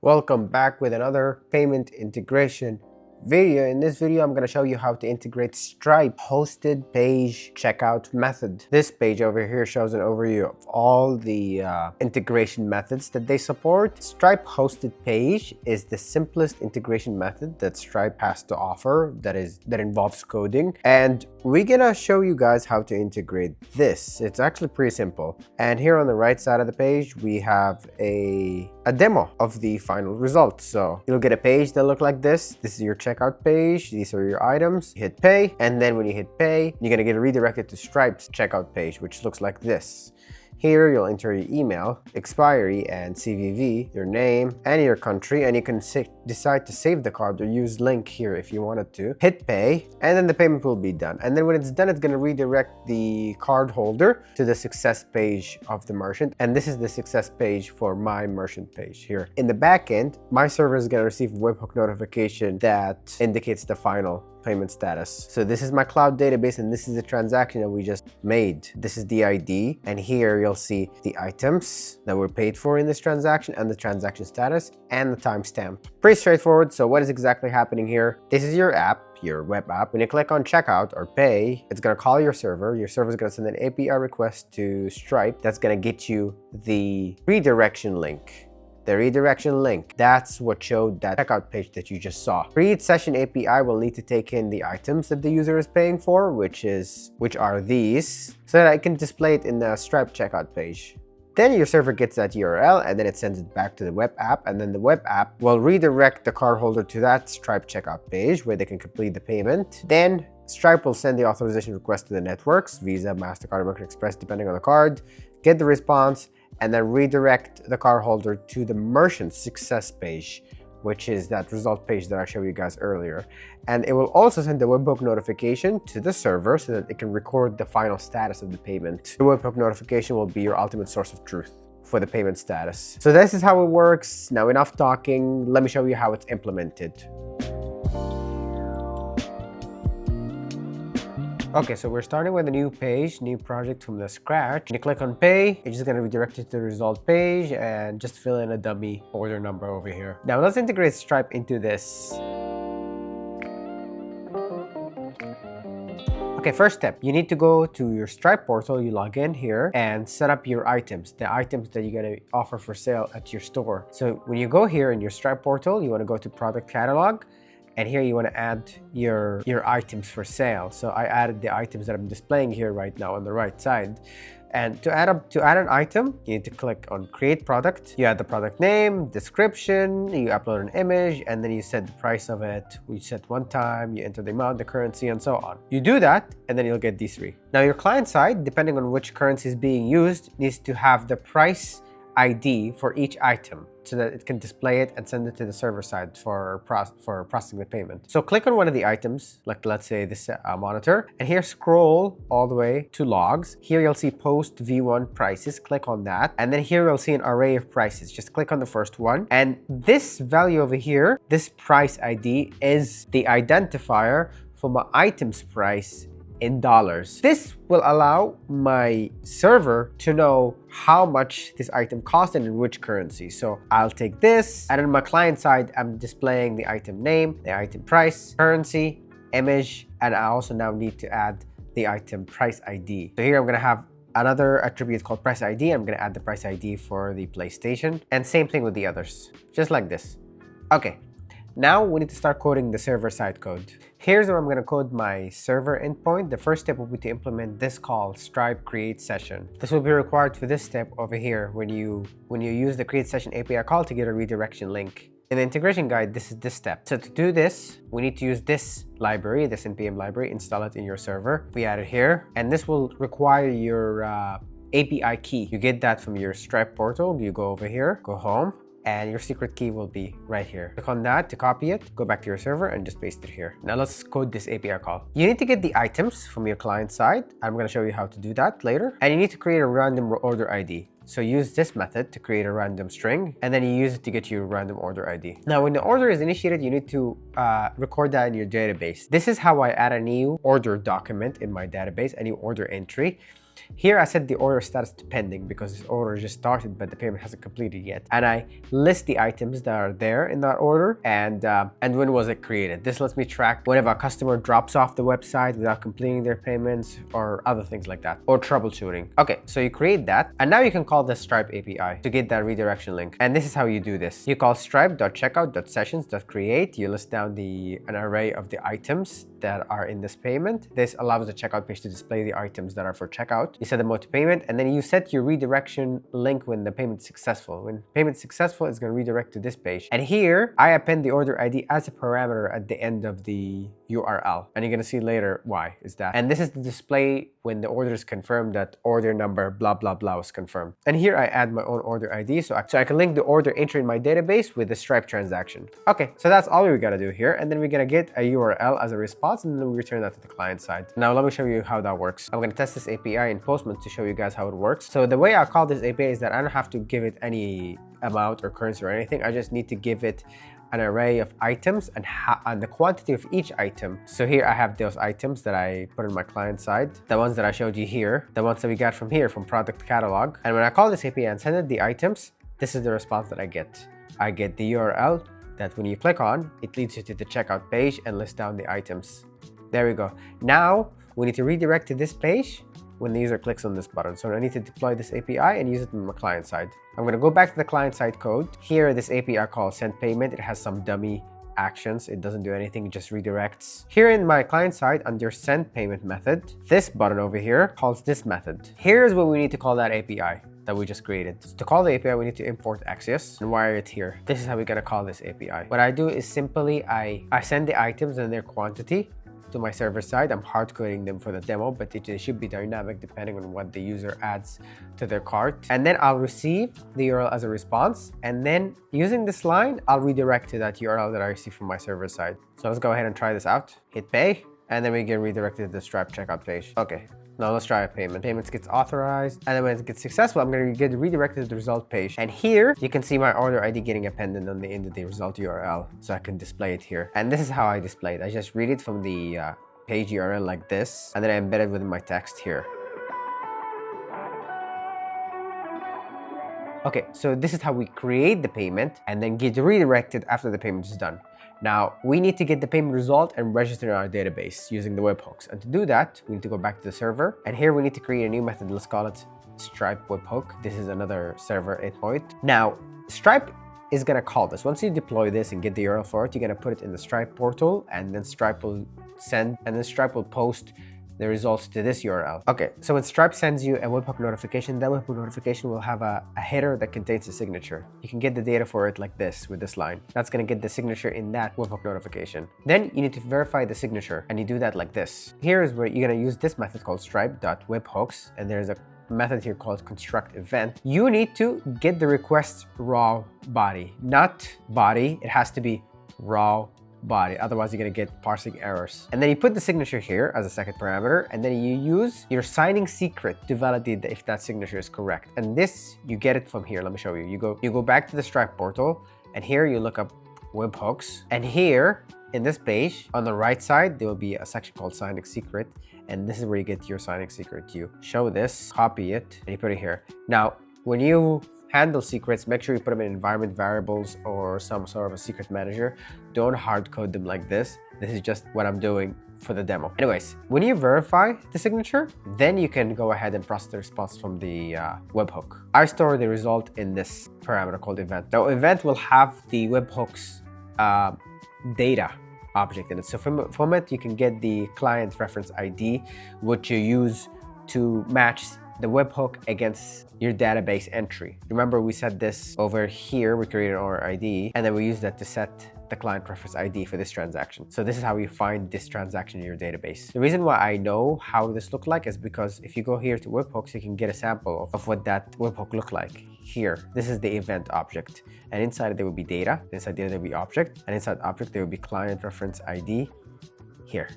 Welcome back with another payment integration video. In this video, I'm going to show you how to integrate Stripe hosted page checkout method. This page over here shows an overview of all the integration methods that they support. Stripe hosted page is the simplest integration method that Stripe has to offer that involves coding. And we're going to show you guys how to integrate this. It's actually pretty simple. And here on the right side of the page, we have a demo of the final result. So you'll get a page that look like this. This is your checkout page. These are your items. You hit pay, and then when you hit pay, you're gonna get redirected to Stripe's checkout page, which looks like this. Here, you'll enter your email, expiry, and CVV, your name, and your country, and you can decide to save the card or use link here if you wanted to. Hit pay, and then the payment will be done. And then when it's done, it's going to redirect the card holder to the success page of the merchant. And this is the success page for my merchant page here. In the back end, my server is going to receive a webhook notification that indicates the final payment status. So this is my cloud database, and this is the transaction that we just made. This is the ID, and here you'll see the items that were paid for in this transaction and the transaction status and the timestamp. Pretty straightforward. So what is exactly happening here? This is your app, your web app. When you click on checkout or pay, it's going to call your server. Your server is going to send an API request to Stripe. That's going to get you the redirection link. The redirection link, that's what showed that checkout page that you just saw. Create session API will need to take in the items that the user is paying for, which are these, so that I can display it in the Stripe checkout page. Then your server gets that URL, and then it sends it back to the web app, and then the web app will redirect the cardholder to that Stripe checkout page where they can complete the payment. Then Stripe will send the authorization request to the networks, Visa, MasterCard, American Express, depending on the card, get the response, and then redirect the cardholder to the merchant success page, which is that result page that I showed you guys earlier. And it will also send the webhook notification to the server so that it can record the final status of the payment. The webhook notification will be your ultimate source of truth for the payment status. So this is how it works. Now enough talking, let me show you how it's implemented. Okay, so we're starting with a new page, new project from the scratch. When you click on pay, it's just going to redirect you to the result page and just fill in a dummy order number over here. Now let's integrate Stripe into this. Okay, first step, you need to go to your Stripe portal, you log in here and set up your items, the items that you're going to offer for sale at your store. So when you go here in your Stripe portal, you want to go to product catalog. And here you want to add your items for sale. So I added the items that I'm displaying here right now on the right side. And to add an item, you need to click on create product. You add the product name, description, you upload an image, and then you set the price of it. We set one time, you enter the amount, the currency, and so on. You do that, and then you'll get these three. Now your client side, depending on which currency is being used, needs to have the price ID for each item so that it can display it and send it to the server side for processing the payment. So click on one of the items, like let's say this monitor, and here scroll all the way to logs. Here you'll see post V1 prices, click on that, and then here you'll see an array of prices. Just click on the first one, and this value over here, this price ID is the identifier for my item's price in dollars. This will allow my server to know how much this item cost and in which currency. So I'll take this, and on my client side, I'm displaying the item name, the item price, currency, image, and I also now need to add the item price ID. So here I'm gonna have another attribute called price ID. I'm gonna add the price ID for the PlayStation, and same thing with the others, just like this. Okay. Now we need to start coding the server-side code. Here's where I'm going to code my server endpoint. The first step will be to implement this call, Stripe create session. This will be required for this step over here when you use the create session API call to get a redirection link. In the integration guide, this is this step. So to do this, we need to use this library, this npm library, install it in your server. We add it here, and this will require your API key. You get that from your Stripe portal. You go over here, go home, and your secret key will be right here. Click on that to copy it, go back to your server and just paste it here. Now let's code this API call. You need to get the items from your client side. I'm gonna show you how to do that later. And you need to create a random order ID. So use this method to create a random string, and then you use it to get your random order ID. Now, when the order is initiated, you need to record that in your database. This is how I add a new order document in my database, a new order entry. Here I set the order status to pending because this order just started, but the payment hasn't completed yet. And I list the items that are there in that order and when was it created. This lets me track whenever a customer drops off the website without completing their payments or other things like that, or troubleshooting. Okay, so you create that, and now you can call the Stripe API to get that redirection link. And this is how you do this. You call stripe.checkout.sessions.create. You list down an array of the items that are in this payment. This allows the checkout page to display the items that are for checkout. You set the mode to payment, and then you set your redirection link when the payment is successful. When payment is successful, it's going to redirect to this page. And here, I append the order ID as a parameter at the end of the URL. And you're going to see later why is that. And this is the display when the order is confirmed, that order number blah blah blah was confirmed. And here I add my own order ID so I can link the order entry in my database with the Stripe transaction. Okay, so that's all we gotta do here. And then we're gonna get a URL as a response, and then we return that to the client side. Now let me show you how that works. I'm gonna test this API in Postman to show you guys how it works. So the way I call this API is that I don't have to give it any amount or currency or anything. I just need to give it an array of items and the quantity of each item. So here I have those items that I put in my client side, the ones that I showed you here, the ones that we got from here from product catalog. And when I call this API and send it the items, this is the response that I get. I get the URL that when you click on, it leads you to the checkout page and lists down the items. There we go. Now we need to redirect to this page when the user clicks on this button. So I need to deploy this API and use it on my client side. I'm going to go back to the client side code. Here, this API calls send payment. It has some dummy actions. It doesn't do anything, it just redirects. Here in my client side under send payment method, this button over here calls this method. Here's where we need to call that API that we just created. So to call the API, we need to import Axios and wire it here. This is how we're going to call this API. What I do is simply I send the items and their quantity to my server side. I'm hard coding them for the demo, but it should be dynamic depending on what the user adds to their cart. And then I'll receive the URL as a response. And then using this line, I'll redirect to that URL that I received from my server side. So let's go ahead and try this out. Hit pay, and then we get redirected to the Stripe checkout page. Okay. Now let's try a payment. Payments gets authorized, and then when it gets successful, I'm going to get redirected to the result page. And here you can see my order ID getting appended on the end of the result URL, so I can display it here. And this is how I display it. I just read it from the page URL like this, and then I embed it within my text here. Okay, so this is how we create the payment and then get redirected after the payment is done. Now, we need to get the payment result and register in our database using the webhooks. And to do that, we need to go back to the server. And here we need to create a new method. Let's call it Stripe Webhook. This is another server endpoint. Now, Stripe is going to call this. Once you deploy this and get the URL for it, you're going to put it in the Stripe portal, and then Stripe will send, and then Stripe will post the results to this URL. Okay, so when Stripe sends you a webhook notification, that webhook notification will have a header that contains a signature. You can get the data for it like this with this line. That's gonna get the signature in that webhook notification. Then you need to verify the signature, and you do that like this. Here is where you're gonna use this method called stripe.webhooks, and there's a method here called construct event. You need to get the request raw body, not body. It has to be raw body, otherwise you're going to get parsing errors. And then you put the signature here as a second parameter, and then you use your signing secret to validate if that signature is correct. And this, you get it from here. Let me show you. You go back to the Stripe portal, and here you look up webhooks, and here in this page on the right side there will be a section called signing secret, and this is where you get your signing secret. You show this, copy it, and you put it here. Now when you handle secrets, make sure you put them in environment variables or some sort of a secret manager. Don't hard code them like this. This is just what I'm doing for the demo. Anyways, when you verify the signature, then you can go ahead and process the response from the webhook. I store the result in this parameter called event. Now event will have the webhook's data object in it. So from it, you can get the client reference ID, which you use to match the webhook against your database entry. Remember, we set this over here, we created our ID, and then we use that to set the client reference ID for this transaction. So this is how you find this transaction in your database. The reason why I know how this looks like is because if you go here to webhooks, you can get a sample of what that webhook look like. Here, this is the event object, and inside there will be data, inside there will be object, and inside object there will be client reference ID here.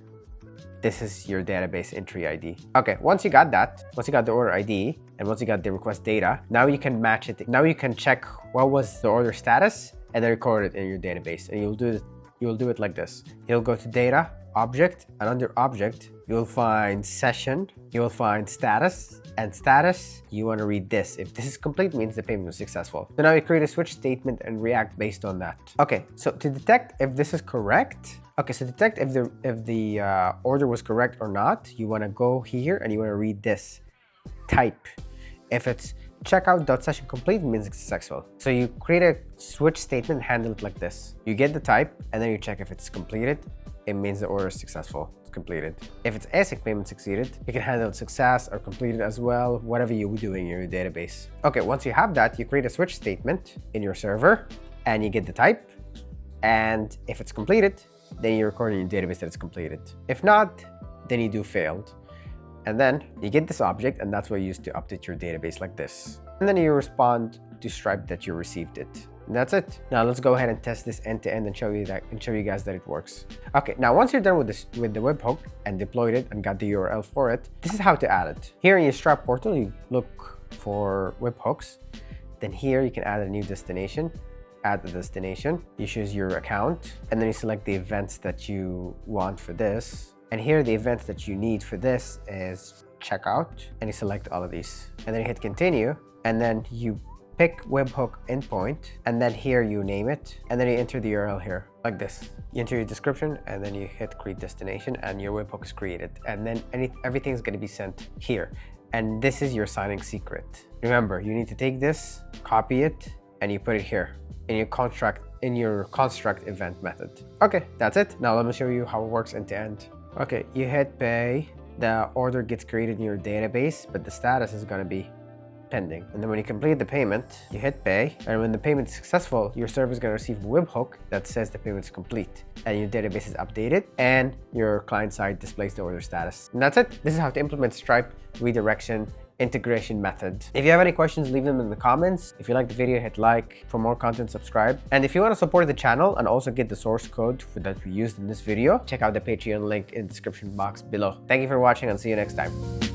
This is your database entry ID. Okay, once you got that, once you got the order ID, and once you got the request data, now you can match it. Now you can check what was the order status and then record it in your database. And you'll do it like this. You'll go to data, object, and under object, you'll find session, you'll find status, And status, you want to read this. If this is complete, means the payment was successful. So now you create a switch statement and react based on that. Okay, so to detect if this is correct, detect if the order was correct or not, you want to go here and you want to read this. Type. If it's checkout.session complete, means it's successful. So you create a switch statement, handle it like this. You get the type, and then you check if it's completed. It means the order is successful. It's completed. If it's ASIC payment succeeded, you can handle success or completed as well, whatever you would do in your database. Okay, once you have that, you create a switch statement in your server, and you get the type. And if it's completed, then you record in your database that it's completed. If not, then you do failed. And then you get this object, and that's what you use to update your database like this. And then you respond to Stripe that you received it. And that's it. Now let's go ahead and test this end to end and show you guys that it works. Okay, now once you're done with the webhook and deployed it and got the URL for it, this is how to add it. Here in your Stripe portal, you look for webhooks. Then here you can add a new destination. Add the destination. You choose your account, and then you select the events that you want for this. And here the events that you need for this is checkout, and you select all of these. And then you hit continue, and then you pick webhook endpoint, and then here you name it, and then you enter the URL here like this. You enter your description, and then you hit create destination, and your webhook is created. And then everything is going to be sent here. And this is your signing secret. Remember, you need to take this, copy it, and you put it here in your construct event method. Okay, that's it. Now let me show you how it works end to end. Okay, you hit pay, the order gets created in your database, but the status is going to be pending. And then when you complete the payment, you hit pay, and when the payment is successful, your server is going to receive a webhook that says the payment is complete, and your database is updated, and your client side displays the order status. And that's it. This is how to implement Stripe redirection integration method. If you have any questions, leave them in the comments. If you like the video, hit like. For more content, subscribe. And if you want to support the channel and also get the source code that we used in this video, check out the Patreon link in the description box below. Thank you for watching, and see you next time.